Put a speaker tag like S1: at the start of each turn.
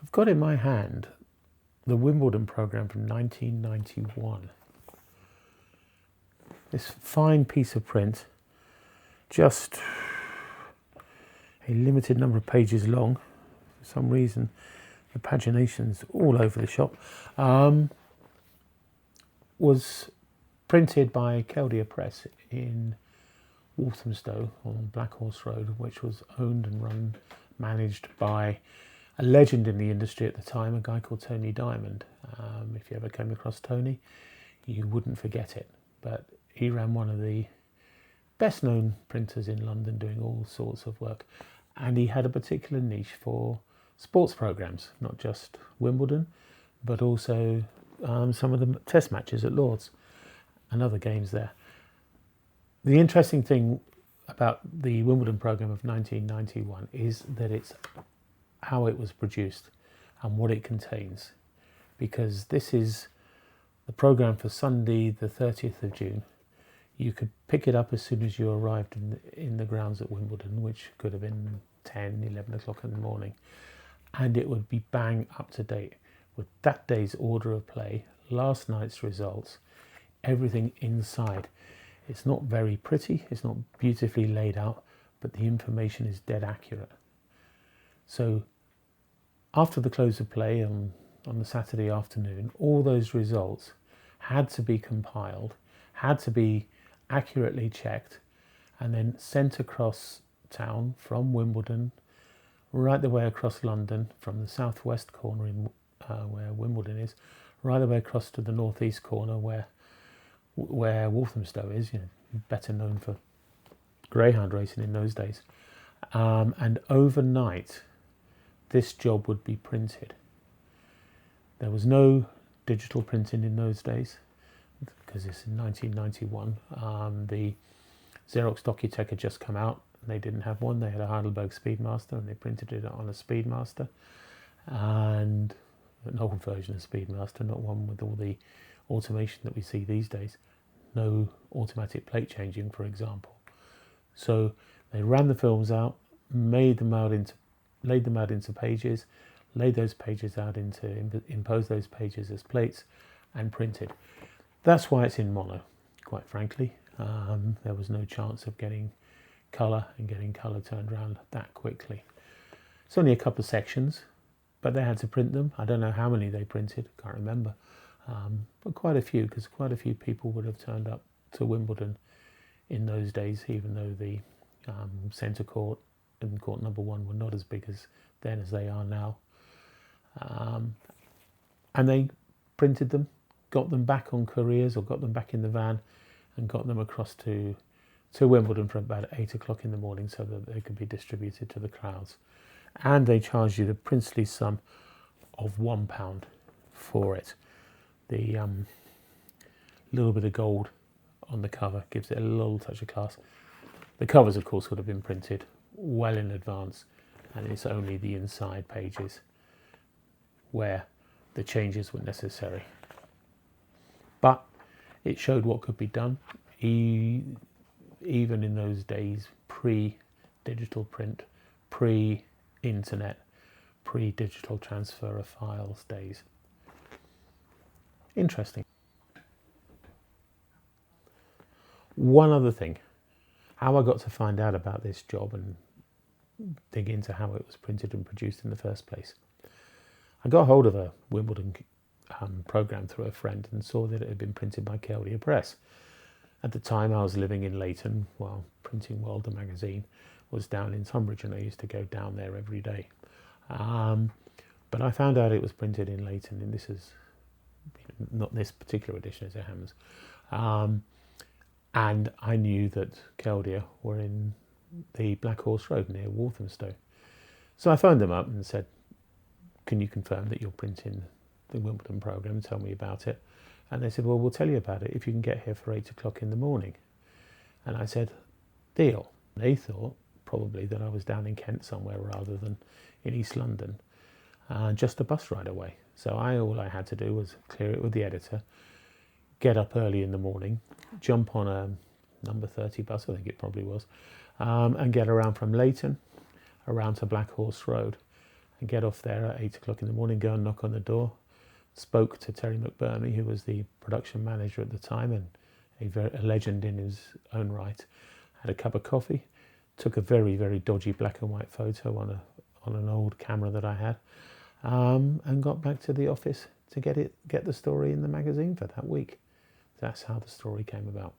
S1: I've got in my hand the Wimbledon programme from 1991. This fine piece of print, just a limited number of pages long. For some reason, the pagination's all over the shop. Was printed by Keldia Press in Walthamstow on Black Horse Road, which was owned and run, managed by a legend in the industry at the time, a guy called Tony Diamond. If you ever came across Tony, you wouldn't forget it. But he ran one of the best known printers in London, doing all sorts of work. And he had a particular niche for sports programmes, not just Wimbledon, but also some of the test matches at Lord's and other games there. The interesting thing about the Wimbledon programme of 1991 is that it's how it was produced and what it contains, because this is the programme for Sunday the 30th of June. You could pick it up as soon as you arrived in the grounds at Wimbledon, which could have been 10, 11 o'clock in the morning, and it would be bang up to date with that day's order of play, last night's results, everything inside. It's not very pretty, it's not beautifully laid out, but the information is dead accurate. So after the close of play on the Saturday afternoon, all those results had to be compiled, had to be accurately checked, and then sent across town from Wimbledon, right the way across London, from the southwest corner where Wimbledon is, right the way across to the northeast corner where Walthamstow is, better known for greyhound racing in those days. And overnight, this job would be printed. There was no digital printing in those days, because it's in 1991. The Xerox Docutech had just come out, and they didn't have one. They had a Heidelberg Speedmaster, and they printed it on a Speedmaster, and an old version of Speedmaster, not one with all the automation that we see these days. No automatic plate changing, for example. So they ran the films out, laid them out into pages, laid those pages out imposed those pages as plates, and printed. That's why it's in mono, quite frankly. There was no chance of getting colour and getting colour turned around that quickly. It's only a couple of sections, but they had to print them. I don't know how many they printed, can't remember, but quite a few, because quite a few people would have turned up to Wimbledon in those days, even though the centre court and court number 1 were not as big as then as they are now. And they printed them, got them back on couriers, or got them back in the van, and got them across to Wimbledon for about 8 o'clock in the morning, so that they could be distributed to the crowds. And they charged you the princely sum of £1 for it. The little bit of gold on the cover gives it a little touch of class. The covers, of course, would have been printed well in advance, and it's only the inside pages where the changes were necessary. But it showed what could be done, even in those days, pre-digital print, pre-internet, pre-digital transfer of files days. Interesting. One other thing, how I got to find out about this job and dig into how it was printed and produced in the first place. I got hold of a Wimbledon programme through a friend and saw that it had been printed by Keldia Press. At the time, I was living in Leighton while Printing World, the magazine, was down in Tunbridge, and I used to go down there every day. But I found out it was printed in Leighton, and this is not this particular edition as it happens. And I knew that Keldia were in the Black Horse Road near Walthamstow. So I phoned them up and said, can you confirm that you're printing the Wimbledon programme? Tell me about it. And they said, well, we'll tell you about it if you can get here for 8 o'clock in the morning. And I said, deal. They thought probably that I was down in Kent somewhere rather than in East London, just a bus ride away. So all I had to do was clear it with the editor, get up early in the morning, jump on a number 30 bus, I think it probably was, and get around from Leighton around to Black Horse Road, and get off there at 8 o'clock in the morning, go and knock on the door. Spoke to Terry McBurney, who was the production manager at the time and a legend in his own right. Had a cup of coffee, took a very, very dodgy black and white photo on an old camera that I had, and got back to the office to get the story in the magazine for that week. That's how the story came about.